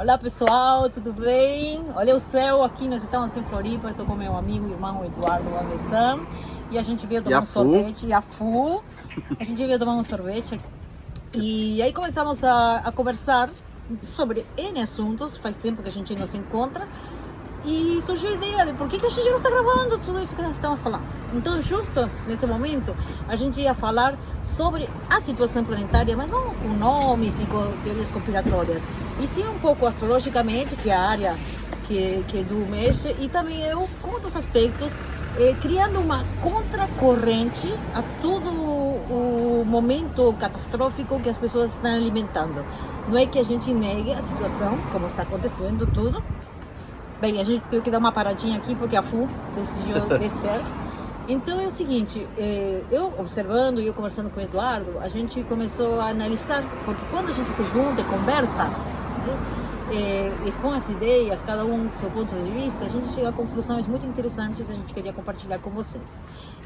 Olá pessoal, tudo bem? Olha o céu aqui, nós estamos em Floripa, estou com meu amigo e irmão Eduardo Anderson e a gente veio tomar um sorvete, e a Fu, a gente veio tomar um sorvete e aí começamos a conversar sobre N assuntos, faz tempo que a gente não se encontra e surgiu a ideia de por que a gente não está gravando tudo isso que nós estamos falando. Então, justo nesse momento, a gente ia falar sobre a situação planetária, mas não com nomes e com teorias conspiratórias, e sim um pouco astrologicamente, que é a área que Edu mexe, e também eu, com outros aspectos, criando uma contracorrente a todo o momento catastrófico que as pessoas estão alimentando. Não é que a gente negue a situação, como está acontecendo tudo. Bem, a gente teve que dar uma paradinha aqui porque a Fu decidiu descer. Então é o seguinte, eu observando e eu conversando com o Eduardo, a gente começou a analisar, porque quando a gente se junta e conversa, expõe as ideias, cada um do seu ponto de vista, a gente chega a conclusões muito interessantes que a gente queria compartilhar com vocês.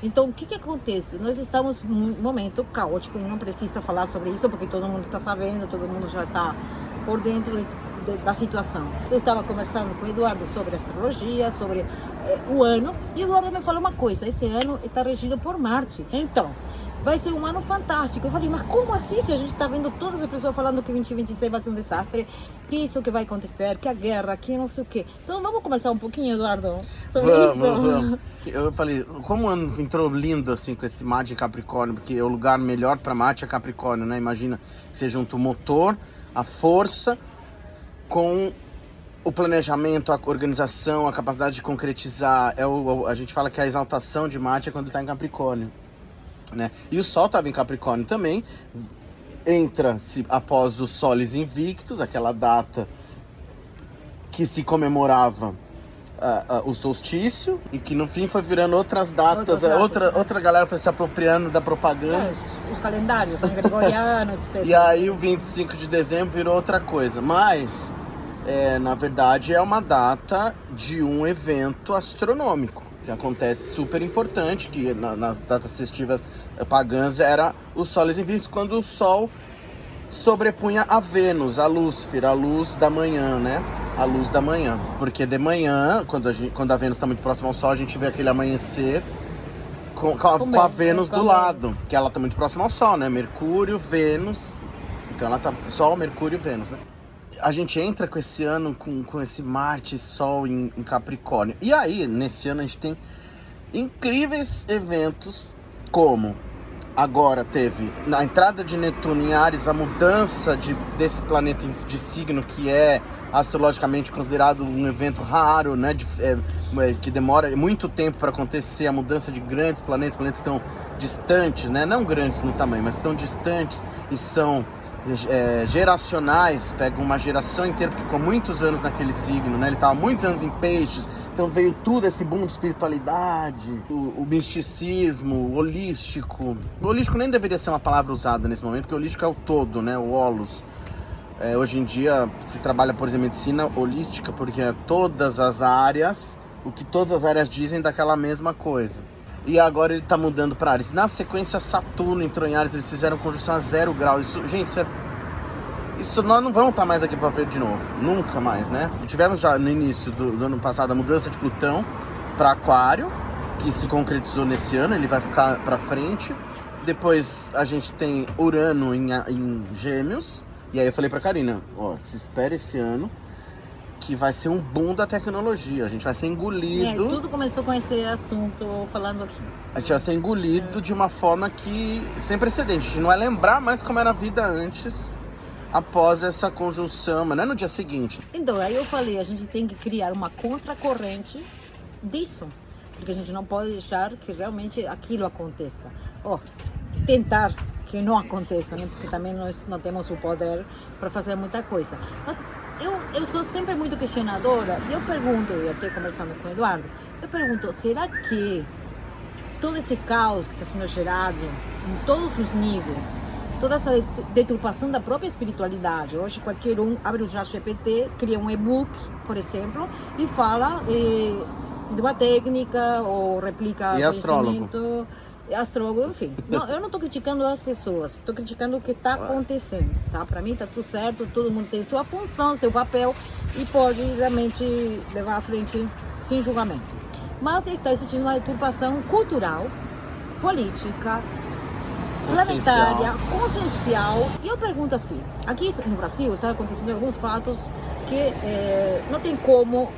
Então, o que acontece? Nós estamos num momento caótico e não precisa falar sobre isso, porque todo mundo está sabendo, todo mundo já está por dentro da situação. Eu estava conversando com o Eduardo sobre astrologia, sobre o ano, e o Eduardo me falou uma coisa: esse ano está regido por Marte. Então, vai ser um ano fantástico. Eu falei, mas como assim? Se a gente está vendo todas as pessoas falando que 2026 vai ser um desastre, que isso que vai acontecer, que a guerra, que não sei o quê. Então, vamos conversar um pouquinho, Eduardo, sobre isso? Vamos. Eu falei, como o ano entrou lindo assim com esse Marte e Capricórnio, porque o lugar melhor para Marte é Capricórnio, né? Imagina que você junta o motor, a força, com o planejamento, a organização, a capacidade de concretizar. A gente fala que a exaltação de Marte é quando ele está em Capricórnio, né? E o Sol estava em Capricórnio também. Entra-se após os Soles Invictus, aquela data que se comemorava o solstício, e que no fim foi virando outras datas, outra galera foi se apropriando da propaganda. Os calendários, né? Gregoriano, etc. E aí o 25 de dezembro virou outra coisa. Mas, na verdade, é uma data de um evento astronômico que acontece super importante, que nas datas festivas pagãs era os Soles Invictus, quando o Sol sobrepunha a Vênus, a Lúcifer, a luz da manhã, né? A luz da manhã. Porque de manhã, quando a Vênus está muito próxima ao Sol, a gente vê aquele amanhecer com a Vênus do lado, que ela está muito próxima ao Sol, né? Mercúrio, Vênus. Então ela tá Sol, Mercúrio, Vênus, né? A gente entra com esse ano com esse Marte e Sol em Capricórnio. E aí, nesse ano, a gente tem incríveis eventos, como agora teve na entrada de Netuno em Áries a mudança desse planeta de signo, que é astrologicamente considerado um evento raro, né, que demora muito tempo para acontecer, a mudança de grandes planetas estão distantes, né, não grandes no tamanho, mas estão distantes e são geracionais. Pega uma geração inteira, porque ficou muitos anos naquele signo, né? Ele estava muitos anos em peixes, então veio tudo esse boom de espiritualidade, o misticismo, o holístico. O holístico nem deveria ser uma palavra usada nesse momento, porque o holístico é o todo, né? O holos. Hoje em dia se trabalha, por exemplo, medicina holística, porque é todas as áreas, o que todas as áreas dizem daquela mesma coisa. E agora ele tá mudando para Áries. Na sequência, Saturno entrou em Áries, eles fizeram conjunção a 0 graus. Isso, gente, isso nós não vamos estar mais aqui para frente de novo. Nunca mais, né? Tivemos já no início do ano passado a mudança de Plutão para Aquário, que se concretizou nesse ano, ele vai ficar para frente. Depois a gente tem Urano em Gêmeos. E aí eu falei pra Karina, se espera esse ano, que vai ser um boom da tecnologia. A gente vai ser engolido. Tudo começou com esse assunto, falando aqui. A gente vai ser engolido de uma forma que sem precedente. A gente não vai lembrar mais como era a vida antes, após essa conjunção, mas não é no dia seguinte. Então, aí eu falei, a gente tem que criar uma contracorrente disso, porque a gente não pode deixar que realmente aquilo aconteça. Tentar que não aconteça, né? Porque também nós não temos o poder para fazer muita coisa. Mas eu sou sempre muito questionadora e eu pergunto, e até conversando com o Eduardo, eu pergunto, será que todo esse caos que está sendo gerado em todos os níveis, toda essa deturpação da própria espiritualidade, hoje qualquer um abre o ChatGPT, cria um e-book, por exemplo, e fala de uma técnica ou replica e astrólogo. astrólogo, enfim. Não, eu não estou criticando as pessoas, estou criticando o que está acontecendo, tá? Para mim está tudo certo, todo mundo tem sua função, seu papel e pode realmente levar à frente sem julgamento. Mas está existindo uma deturpação cultural, política, planetária, consciencial. E eu pergunto assim, aqui no Brasil está acontecendo alguns fatos que não tem como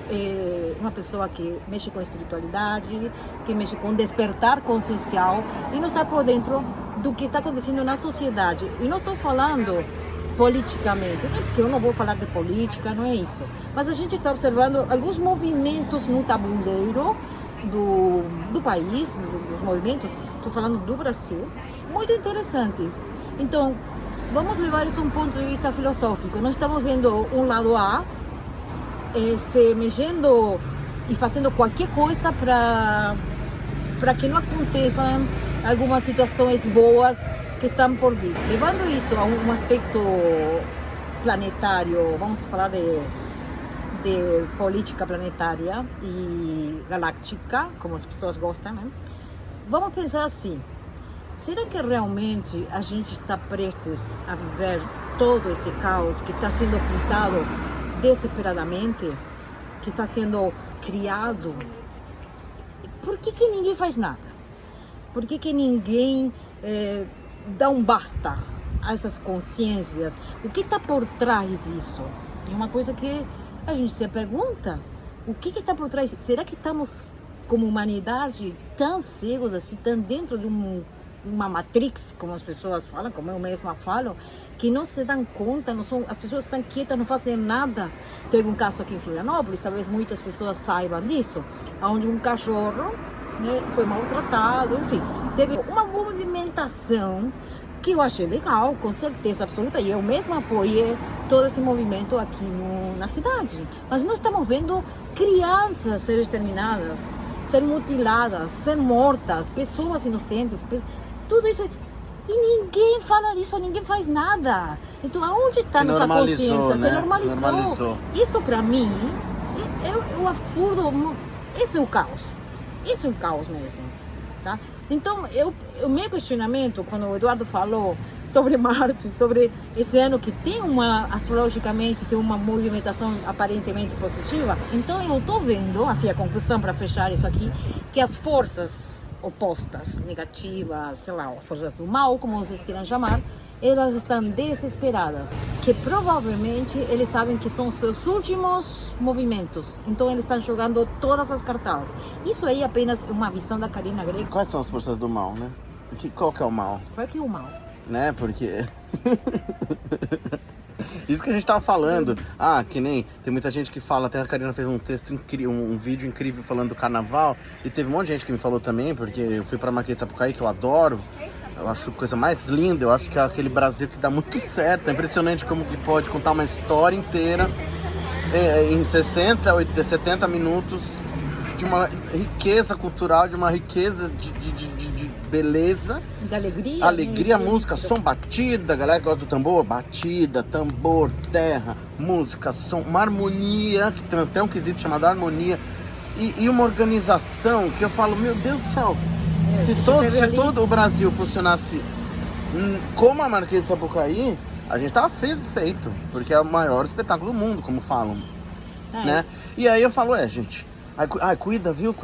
uma pessoa que mexe com espiritualidade, que mexe com despertar consciencial e não está por dentro do que está acontecendo na sociedade. E não estou falando politicamente, né? Porque eu não vou falar de política, não é isso. Mas a gente está observando alguns movimentos no tabuleiro do país, dos movimentos, estou falando do Brasil, muito interessantes. Então, vamos levar isso a um ponto de vista filosófico. Nós estamos vendo um lado A se mexendo e fazendo qualquer coisa para que não aconteçam algumas situações boas que estão por vir. Levando isso a um aspecto planetário, vamos falar de política planetária e galáctica, como as pessoas gostam, né? Vamos pensar assim. Será que realmente a gente está prestes a viver todo esse caos que está sendo ocultado desesperadamente, que está sendo criado? Por que ninguém faz nada? Por que ninguém dá um basta a essas consciências? O que está por trás disso? É uma coisa que a gente se pergunta. O que está por trás? Será que estamos, como humanidade, tão cegos assim, tão dentro de uma matrix, como as pessoas falam, como eu mesma falo, que não se dão conta, as pessoas estão quietas, não fazem nada. Teve um caso aqui em Florianópolis, talvez muitas pessoas saibam disso, onde um cachorro, né, foi maltratado, enfim, teve uma movimentação que eu achei legal, com certeza absoluta, e eu mesma apoiei todo esse movimento aqui na cidade. Mas nós estamos vendo crianças serem exterminadas, ser mutiladas, ser mortas, pessoas inocentes, tudo isso. E ninguém fala disso, ninguém faz nada. Então, aonde está nossa consciência? Né? Se normalizou. Isso, para mim, é um absurdo. Esse é o caos. Isso é um caos mesmo. Tá? Então, o meu questionamento, quando o Eduardo falou sobre Marte, sobre esse ano que tem astrologicamente, tem uma movimentação aparentemente positiva, então eu estou vendo, assim, a conclusão para fechar isso aqui, que as forças opostas, negativas, sei lá, forças do mal, como vocês queiram chamar, elas estão desesperadas, que provavelmente eles sabem que são seus últimos movimentos, então eles estão jogando todas as cartas. Isso aí é apenas uma visão da Karina Greco. Quais são as forças do mal, né? Qual que é o mal? Qual que é o mal? Né, porque... Isso que a gente tava falando. Que nem... Tem muita gente que fala, até a Karina fez um texto incrível, um vídeo incrível falando do carnaval. E teve um monte de gente que me falou também, porque eu fui pra Marquês de Sapucaí, que eu adoro. Eu acho a coisa mais linda, eu acho que é aquele Brasil que dá muito certo. É impressionante como que pode contar uma história inteira em 60, 80, 70 minutos, de uma riqueza cultural, de uma riqueza de beleza. De alegria. Alegria, música, som, batida. A galera que gosta do tambor, batida, tambor, terra, música, som, uma harmonia, que tem até um quesito chamado harmonia. E uma organização que eu falo, meu Deus do céu, se todo o Brasil funcionasse como a Marquês de Sapucaí, a gente tava feito, porque é o maior espetáculo do mundo, como falam, né? E aí eu falo, gente, cuida, viu,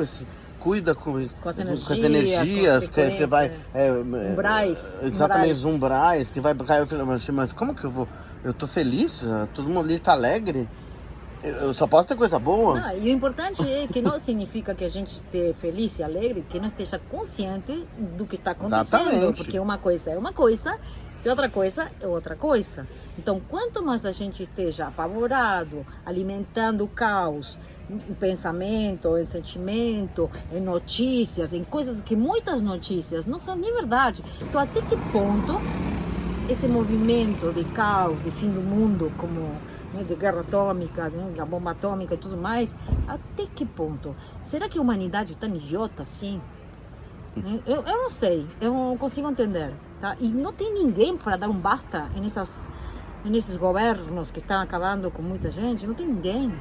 cuida com as energias, que você vai... umbrais. Exatamente, os umbrais, que vai cair. Mas como que eu vou... Eu tô feliz, todo mundo ali tá alegre. Eu só posso ter coisa boa. Não, e o importante é que não significa que a gente esteja feliz e alegre, que não esteja consciente do que está acontecendo. Exatamente. Porque uma coisa é uma coisa e outra coisa é outra coisa. Então, quanto mais a gente esteja apavorado, alimentando o caos, em pensamento, em sentimento, em notícias, em coisas que muitas notícias não são nem verdade. Então, até que ponto esse movimento de caos, de fim do mundo, como... de guerra atômica, da bomba atômica e tudo mais, até que ponto? Será que a humanidade é tão idiota assim? Eu não sei, eu não consigo entender, tá? E não tem ninguém para dar um basta nesses governos que estão acabando com muita gente, não tem ninguém.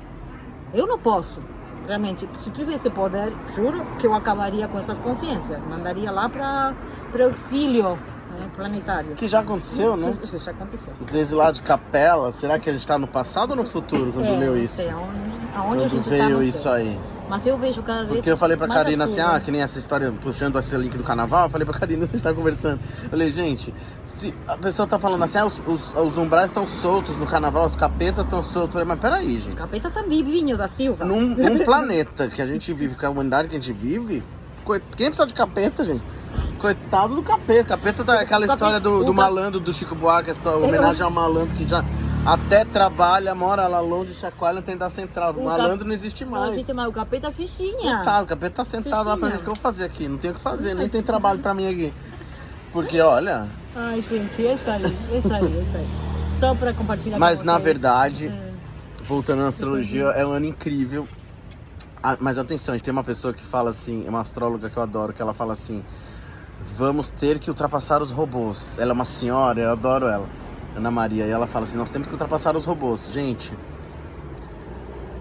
Eu não posso, Realmente, se tivesse poder, juro que eu acabaria com essas consciências. Mandaria lá para o exílio, né, planetário. Que já aconteceu, né? Que já aconteceu. Os exilados de Capela, será que a gente tá no passado ou no futuro quando leu isso? Não sei aonde a Quando gente veio tá, isso aí. Mas eu vejo cada vez. Porque eu falei pra mais Karina assim, absurdo. que nem essa história, puxando esse link do carnaval, eu falei pra Karina, a gente tá conversando. Eu falei, gente, se a pessoa tá falando assim, os umbrais estão soltos no carnaval, os capetas estão soltos. Eu falei, mas peraí, Os gente. capeta tá vivinho da Silva. Num planeta que a gente vive, que é a humanidade que a gente vive, quem precisa de capeta, gente? Coitado do capeta. Capeta tá aquela história do malandro do Chico Buarque, a homenagem ao malandro que já até trabalha, mora lá longe, chacoalha, tem da central. O malandro não existe mais. Não existe mais. O capeta é fichinha. Tá, o capeta tá sentado lá falando, o que eu vou fazer aqui? Não tenho o que fazer, nem tem trabalho pra mim aqui. Porque, olha... Ai, gente, essa aí. Só pra compartilhar Mas, com na vocês. verdade, voltando à astrologia, é um ano incrível. Mas atenção, a gente tem uma pessoa que fala assim, é uma astróloga que eu adoro, que ela fala assim, vamos ter que ultrapassar os robôs. Ela é uma senhora, eu adoro ela, Ana Maria, e ela fala assim, nós temos que ultrapassar os robôs. Gente,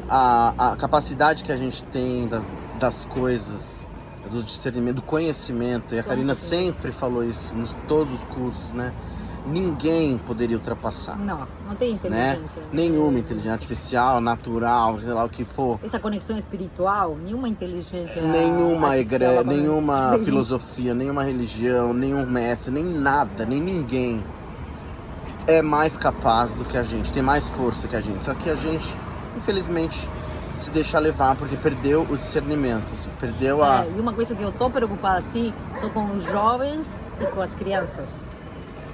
a capacidade que a gente tem das coisas, do discernimento, do conhecimento, e a Karina sempre falou isso nos todos os cursos, né? Ninguém poderia ultrapassar. Não tem Né? inteligência. Nenhuma inteligência artificial, natural, sei lá o que for. Essa conexão espiritual, nenhuma inteligência. Nenhuma artificial vai poder- nenhuma Sim. filosofia, nenhuma religião, nenhum mestre, nem nada, nem ninguém é mais capaz do que a gente, tem mais força que a gente. Só que a gente, infelizmente, se deixa levar porque perdeu o discernimento, assim, perdeu a... E uma coisa que eu tô preocupada assim, são com os jovens e com as crianças.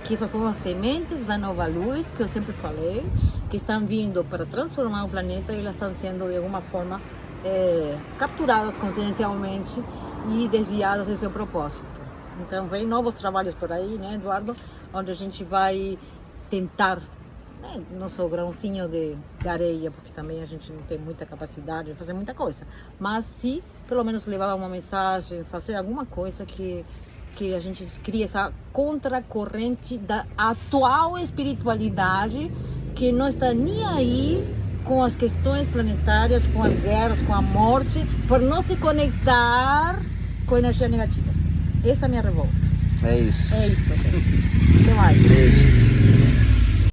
Que essas são as sementes da nova luz, que eu sempre falei, que estão vindo para transformar o planeta e elas estão sendo, de alguma forma, capturadas consciencialmente e desviadas do seu propósito. Então, vem novos trabalhos por aí, né, Eduardo? Onde a gente vai tentar, né, nosso grãozinho de areia, porque também a gente não tem muita capacidade de fazer muita coisa, mas se pelo menos levar uma mensagem, fazer alguma coisa que a gente cria essa contracorrente da atual espiritualidade que não está nem aí com as questões planetárias, com as guerras, com a morte, por não se conectar com energias negativas. Essa é a minha revolta. É isso. É isso, gente. Até mais. Beijo.